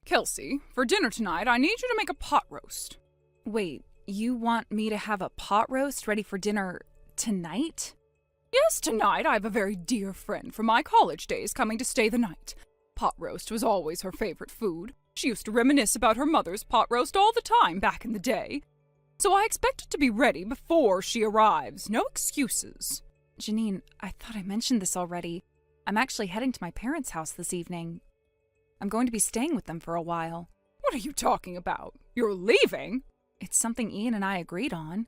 Kelsey, for dinner tonight, I need you to make a pot roast. Wait, you want me to have a pot roast ready for dinner tonight? Yes, tonight I have a very dear friend from my college days coming to stay the night. Pot roast was always her favorite food. She used to reminisce about her mother's pot roast all the time back in the day. So I expect it to be ready before she arrives. No excuses. Janine, I thought I mentioned this already. I'm actually heading to my parents' house this evening. I'm going to be staying with them for a while. What are you talking about? You're leaving? It's something Ian and I agreed on.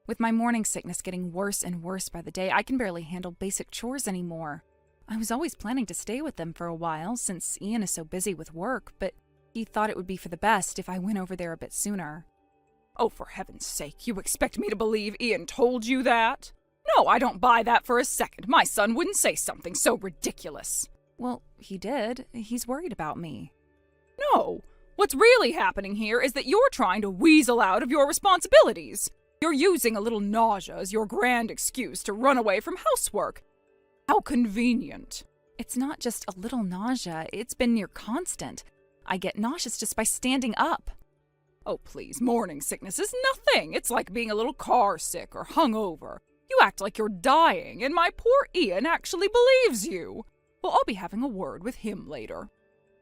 With my morning sickness getting worse and worse by the day, I can barely handle basic chores anymore. I was always planning to stay with them for a while since Ian is so busy with work, but he thought it would be for the best if I went over there a bit sooner. Oh, for heaven's sake, you expect me to believe Ian told you that? No, I don't buy that for a second. My son wouldn't say something so ridiculous. Well, he did. He's worried about me. No, what's really happening here is that you're trying to weasel out of your responsibilities. You're using a little nausea as your grand excuse to run away from housework. How convenient. It's not just a little nausea, it's been near constant. I get nauseous just by standing up. Oh, please, morning sickness is nothing. It's like being a little car sick or hungover. You act like you're dying, and my poor Ian actually believes you. Well, I'll be having a word with him later.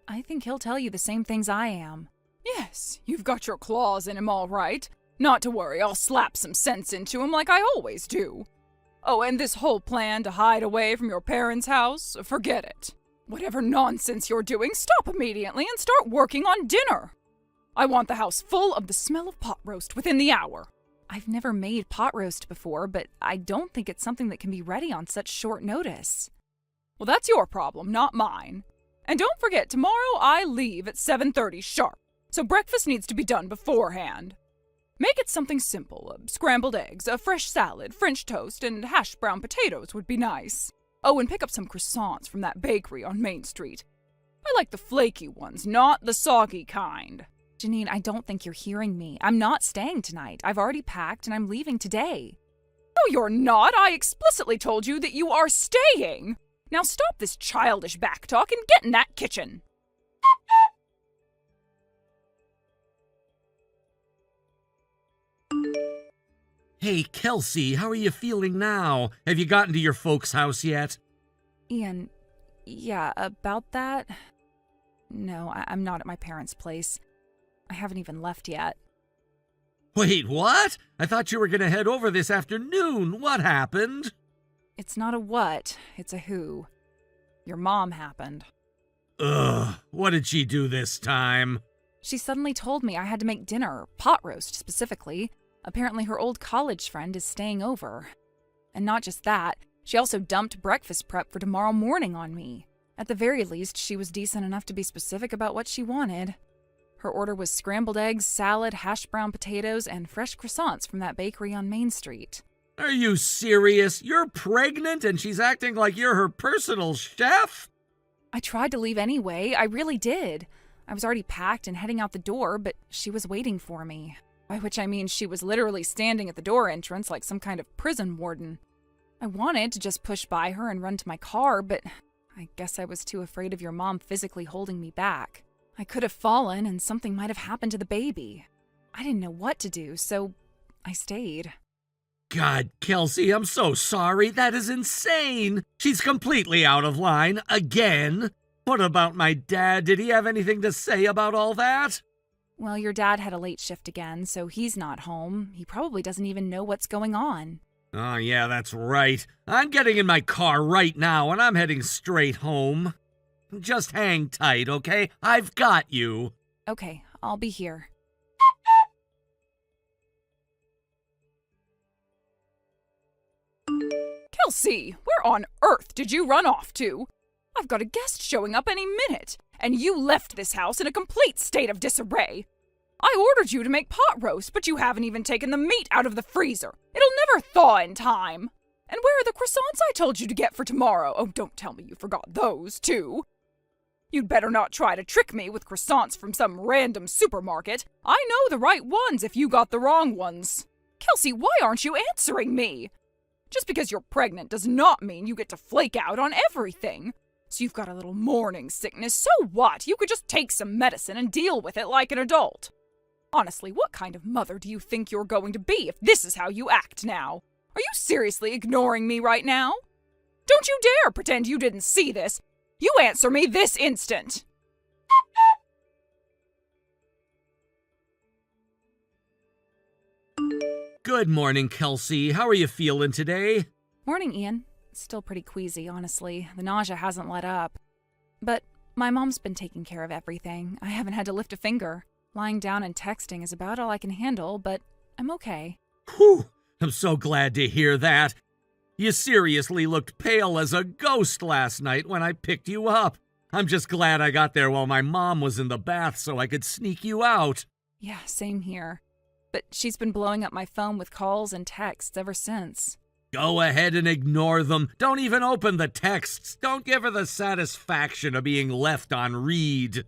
I think he'll tell you the same things I am. Yes, you've got your claws in him all right. Not to worry, I'll slap some sense into him like I always do. Oh, and this whole plan to hide away from your parents' house, forget it. Whatever nonsense you're doing, stop immediately and start working on dinner. I want the house full of the smell of pot roast within the hour. I've never made pot roast before, but I don't think it's something that can be ready on such short notice. Well, that's your problem, not mine. And don't forget, tomorrow I leave at 7:30 sharp, so breakfast needs to be done beforehand. Make it something simple. Scrambled eggs, a fresh salad, French toast, and hashed brown potatoes would be nice. Oh, and pick up some croissants from that bakery on Main Street. I like the flaky ones, not the soggy kind. Janine, I don't think you're hearing me. I'm not staying tonight. I've already packed and I'm leaving today. No, you're not. I explicitly told you that you are staying. Now stop this childish backtalk and get in that kitchen. Hey, Kelsey, how are you feeling now? Have you gotten to your folks' house yet? Ian, yeah, about that? No, I'm not at my parents' place. I haven't even left yet. Wait, what? I thought you were going to head over this afternoon. What happened? It's not a what, it's a who. Your mom happened. Ugh, what did she do this time? She suddenly told me I had to make dinner, pot roast specifically. Apparently her old college friend is staying over. And not just that, she also dumped breakfast prep for tomorrow morning on me. At the very least, she was decent enough to be specific about what she wanted. Her order was scrambled eggs, salad, hashed brown potatoes, and fresh croissants from that bakery on Main Street. Are you serious? You're pregnant and she's acting like you're her personal chef? I tried to leave anyway, I really did. I was already packed and heading out the door, but she was waiting for me. By which I mean she was literally standing at the door entrance like some kind of prison warden. I wanted to just push by her and run to my car, but I guess I was too afraid of your mom physically holding me back. I could have fallen and something might have happened to the baby. I didn't know what to do, so I stayed. God, Kelsey, I'm so sorry. That is insane. She's completely out of line again. What about my dad? Did he have anything to say about all that? Well, your dad had a late shift again, so he's not home. He probably doesn't even know what's going on. Oh, yeah, that's right. I'm getting in my car right now, and I'm heading straight home. Just hang tight, okay? I've got you. Okay, I'll be here. Kelsey, where on earth did you run off to? I've got a guest showing up any minute, and you left this house in a complete state of disarray. I ordered you to make pot roast, but you haven't even taken the meat out of the freezer. It'll never thaw in time. And where are the croissants I told you to get for tomorrow? Oh, don't tell me you forgot those, too. You'd better not try to trick me with croissants from some random supermarket. I know the right ones if you got the wrong ones. Kelsey, why aren't you answering me? Just because you're pregnant does not mean you get to flake out on everything. So you've got a little morning sickness. So what? You could just take some medicine and deal with it like an adult. Honestly, what kind of mother do you think you're going to be if this is how you act now? Are you seriously ignoring me right now? Don't you dare pretend you didn't see this. You answer me this instant. Good morning, Kelsey. How are you feeling today? Morning, Ian. Still pretty queasy, honestly. The nausea hasn't let up. But my mom's been taking care of everything. I haven't had to lift a finger. Lying down and texting is about all I can handle, but I'm okay. Whew! I'm so glad to hear that. You seriously looked pale as a ghost last night when I picked you up. I'm just glad I got there while my mom was in the bath so I could sneak you out. Yeah, same here. But she's been blowing up my phone with calls and texts ever since. Go ahead and ignore them. Don't even open the texts. Don't give her the satisfaction of being left on read.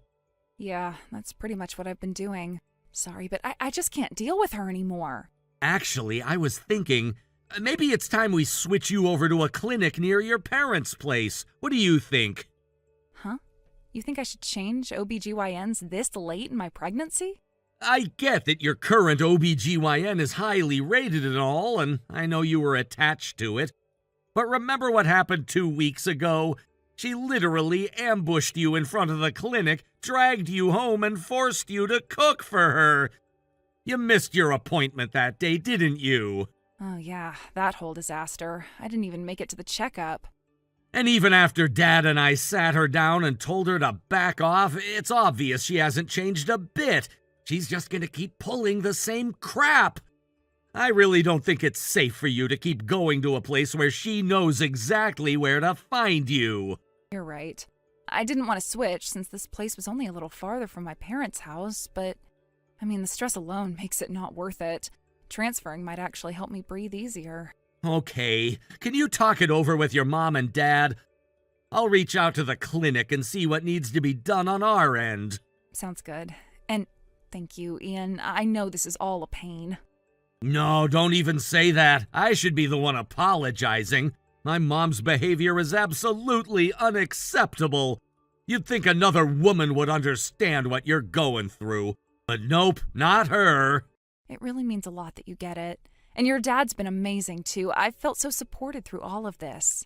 Yeah, that's pretty much what I've been doing. Sorry, but I just can't deal with her anymore. Actually, I was thinking, maybe it's time we switch you over to a clinic near your parents' place. What do you think? Huh? You think I should change OBGYNs this late in my pregnancy? I get that your current OBGYN is highly rated and all, and I know you were attached to it. But remember what happened 2 weeks ago? She literally ambushed you in front of the clinic, dragged you home, and forced you to cook for her. You missed your appointment that day, didn't you? Oh yeah, that whole disaster. I didn't even make it to the checkup. And even after Dad and I sat her down and told her to back off, it's obvious she hasn't changed a bit. She's just gonna keep pulling the same crap. I really don't think it's safe for you to keep going to a place where she knows exactly where to find you. You're right. I didn't want to switch since this place was only a little farther from my parents' house, but I mean, the stress alone makes it not worth it. Transferring might actually help me breathe easier. Okay, can you talk it over with your mom and dad? I'll reach out to the clinic and see what needs to be done on our end. Sounds good. And thank you, Ian. I know this is all a pain. No, don't even say that. I should be the one apologizing. My mom's behavior is absolutely unacceptable. You'd think another woman would understand what you're going through. But nope, not her. It really means a lot that you get it. And your dad's been amazing, too. I've felt so supported through all of this.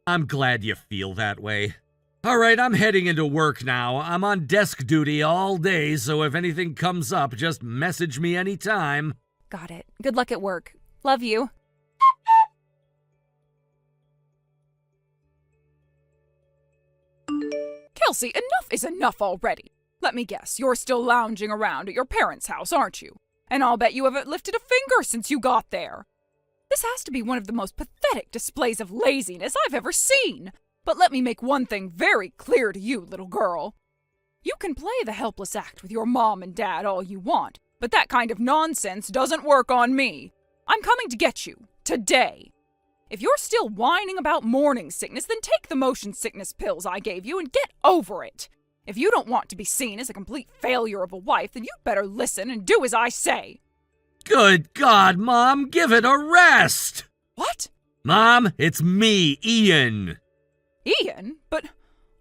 I'm glad you feel that way. All right, I'm heading into work now. I'm on desk duty all day, so if anything comes up, just message me anytime. Got it. Good luck at work. Love you. Kelsey, enough is enough already. Let me guess, you're still lounging around at your parents' house, aren't you? And I'll bet you haven't lifted a finger since you got there. This has to be one of the most pathetic displays of laziness I've ever seen. But let me make one thing very clear to you, little girl. You can play the helpless act with your mom and dad all you want, but that kind of nonsense doesn't work on me. I'm coming to get you, today. If you're still whining about morning sickness, then take the motion sickness pills I gave you and get over it. If you don't want to be seen as a complete failure of a wife, then you'd better listen and do as I say. Good God, Mom, give it a rest! What? Mom, it's me, Ian. Ian? But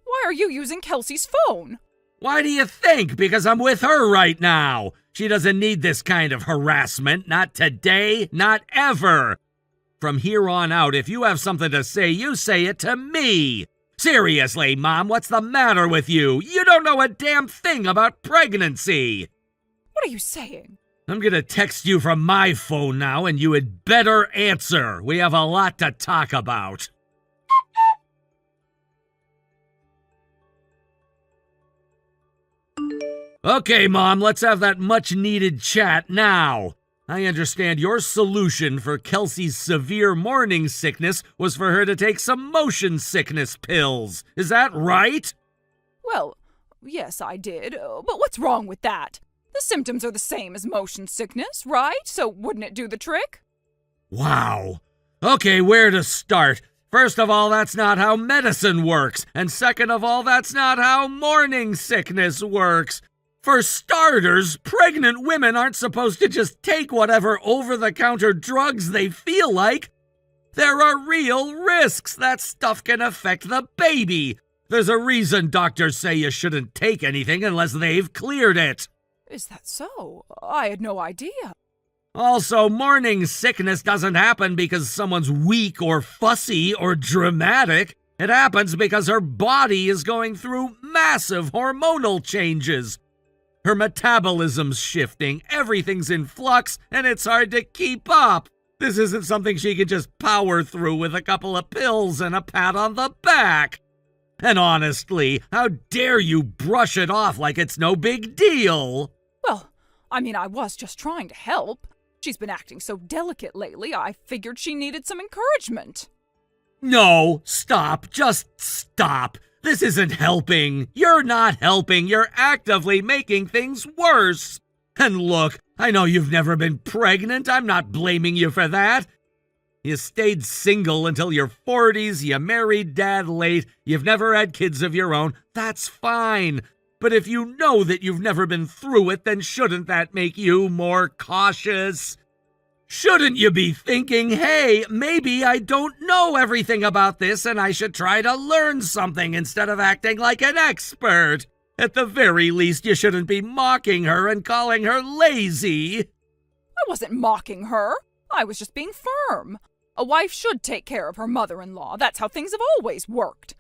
why are you using Kelsey's phone? Why do you think? Because I'm with her right now. She doesn't need this kind of harassment. Not today, not ever. From here on out, if you have something to say, you say it to me. Seriously, Mom, what's the matter with you? You don't know a damn thing about pregnancy. What are you saying? I'm gonna text you from my phone now, and you had better answer. We have a lot to talk about. Okay, Mom, let's have that much-needed chat now. I understand your solution for Kelsey's severe morning sickness was for her to take some motion sickness pills. Is that right? Well, yes, I did. But what's wrong with that? The symptoms are the same as motion sickness, right? So wouldn't it do the trick? Wow. Okay, where to start? First of all, that's not how medicine works. And second of all, that's not how morning sickness works. For starters, pregnant women aren't supposed to just take whatever over-the-counter drugs they feel like. There are real risks. That stuff can affect the baby. There's a reason doctors say you shouldn't take anything unless they've cleared it. Is that so? I had no idea. Also, morning sickness doesn't happen because someone's weak or fussy or dramatic. It happens because her body is going through massive hormonal changes. Her metabolism's shifting, everything's in flux, and it's hard to keep up. This isn't something she can just power through with a couple of pills and a pat on the back. And honestly, how dare you brush it off like it's no big deal? Well, I was just trying to help. She's been acting so delicate lately, I figured she needed some encouragement. No, stop. Just stop. This isn't helping. You're not helping. You're actively making things worse. And look, I know you've never been pregnant. I'm not blaming you for that. You stayed single until your 40s, you married Dad late, you've never had kids of your own. That's fine. But if you know that you've never been through it, then shouldn't that make you more cautious? Shouldn't you be thinking, hey, maybe I don't know everything about this and I should try to learn something instead of acting like an expert? At the very least, you shouldn't be mocking her and calling her lazy. I wasn't mocking her. I was just being firm. A wife should take care of her mother-in-law. That's how things have always worked.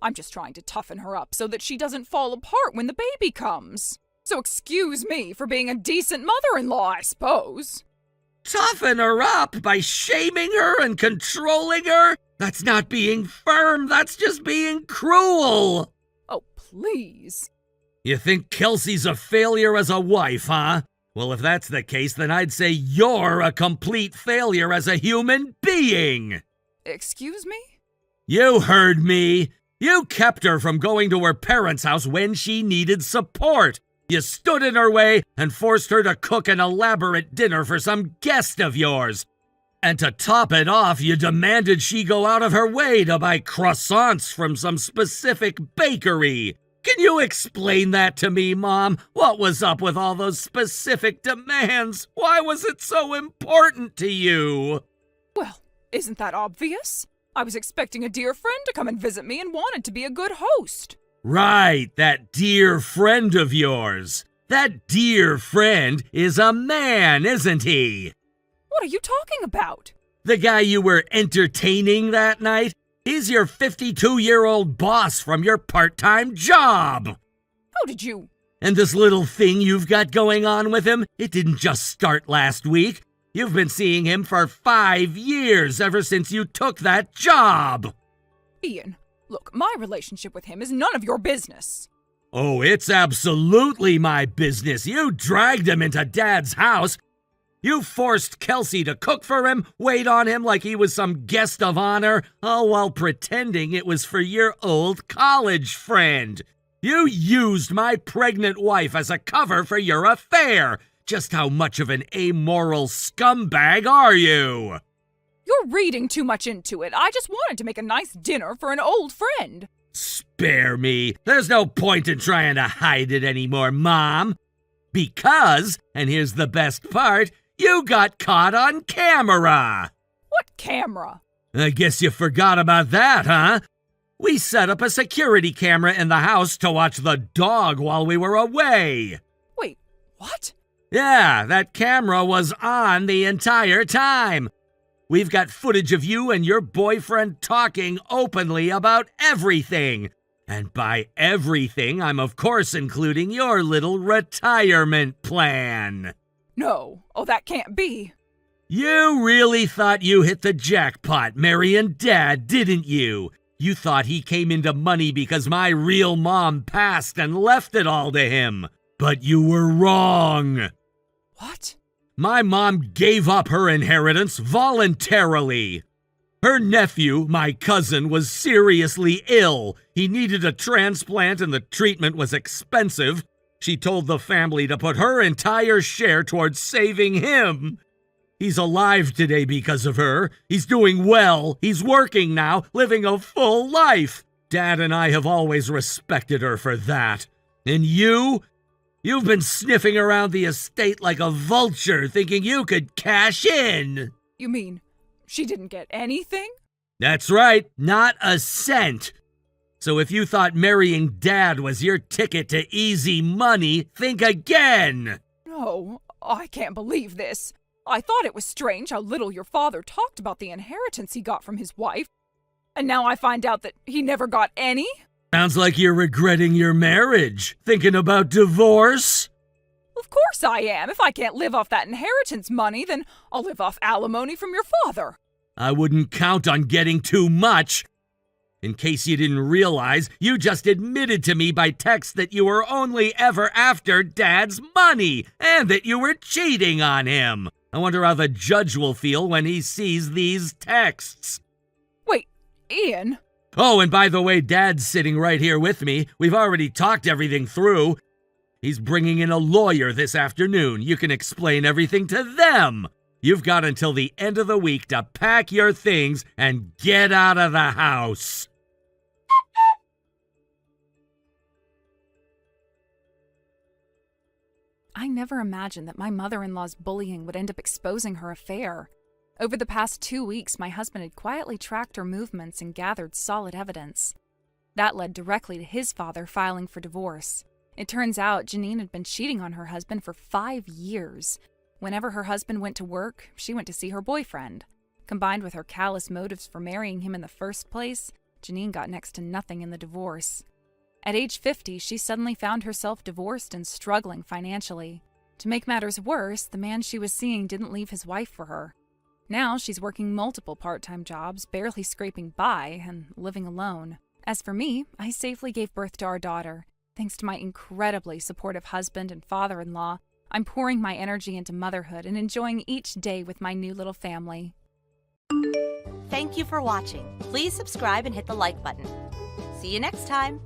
I'm just trying to toughen her up so that she doesn't fall apart when the baby comes. So excuse me for being a decent mother-in-law, I suppose. Toughen her up by shaming her and controlling her? That's not being firm, that's just being cruel. Oh, please. You think Kelsey's a failure as a wife, huh? Well, if that's the case, then I'd say you're a complete failure as a human being. Excuse me? You heard me. You kept her from going to her parents' house when she needed support. You stood in her way and forced her to cook an elaborate dinner for some guest of yours. And to top it off, you demanded she go out of her way to buy croissants from some specific bakery. Can you explain that to me, Mom? What was up with all those specific demands? Why was it so important to you? Well, isn't that obvious? I was expecting a dear friend to come and visit me and wanted to be a good host. Right, that dear friend of yours. That dear friend is a man, isn't he? What are you talking about? The guy you were entertaining that night? He's your 52-year-old boss from your part-time job. How did you? And this little thing you've got going on with him, it didn't just start last week. You've been seeing him for 5 years, ever since you took that job. Ian, look, my relationship with him is none of your business. Oh, it's absolutely my business. You dragged him into Dad's house. You forced Kelsey to cook for him, wait on him like he was some guest of honor, all while pretending it was for your old college friend. You used my pregnant wife as a cover for your affair. Just how much of an amoral scumbag are you? You're reading too much into it. I just wanted to make a nice dinner for an old friend. Spare me. There's no point in trying to hide it anymore, Mom. Because, and here's the best part, you got caught on camera. What camera? I guess you forgot about that, huh? We set up a security camera in the house to watch the dog while we were away. Wait, what? Yeah, that camera was on the entire time. We've got footage of you and your boyfriend talking openly about everything. And by everything, I'm of course including your little retirement plan. No. Oh, that can't be. You really thought you hit the jackpot, marrying Dad, didn't you? You thought he came into money because my real mom passed and left it all to him. But you were wrong. What? My mom gave up her inheritance voluntarily. Her nephew, my cousin, was seriously ill. He needed a transplant and the treatment was expensive. She told the family to put her entire share towards saving him. He's alive today because of her. He's doing well. He's working now, living a full life. Dad and I have always respected her for that. And you've been sniffing around the estate like a vulture, thinking you could cash in. You mean she didn't get anything? That's right, not a cent. So if you thought marrying Dad was your ticket to easy money, think again! No, I can't believe this. I thought it was strange how little your father talked about the inheritance he got from his wife. And now I find out that he never got any? Sounds like you're regretting your marriage. Thinking about divorce? Of course I am. If I can't live off that inheritance money, then I'll live off alimony from your father. I wouldn't count on getting too much. In case you didn't realize, you just admitted to me by text that you were only ever after Dad's money and that you were cheating on him. I wonder how the judge will feel when he sees these texts. Wait, Ian? Oh, and by the way, Dad's sitting right here with me. We've already talked everything through. He's bringing in a lawyer this afternoon. You can explain everything to them. You've got until the end of the week to pack your things and get out of the house. I never imagined that my mother-in-law's bullying would end up exposing her affair. Over the past 2 weeks, my husband had quietly tracked her movements and gathered solid evidence. That led directly to his father filing for divorce. It turns out Janine had been cheating on her husband for 5 years. Whenever her husband went to work, she went to see her boyfriend. Combined with her callous motives for marrying him in the first place, Janine got next to nothing in the divorce. At age 50, she suddenly found herself divorced and struggling financially. To make matters worse, the man she was seeing didn't leave his wife for her. Now she's working multiple part-time jobs, barely scraping by, and living alone. As for me, I safely gave birth to our daughter. Thanks to my incredibly supportive husband and father-in-law, I'm pouring my energy into motherhood and enjoying each day with my new little family. Thank you for watching. Please subscribe and hit the like button. See you next time.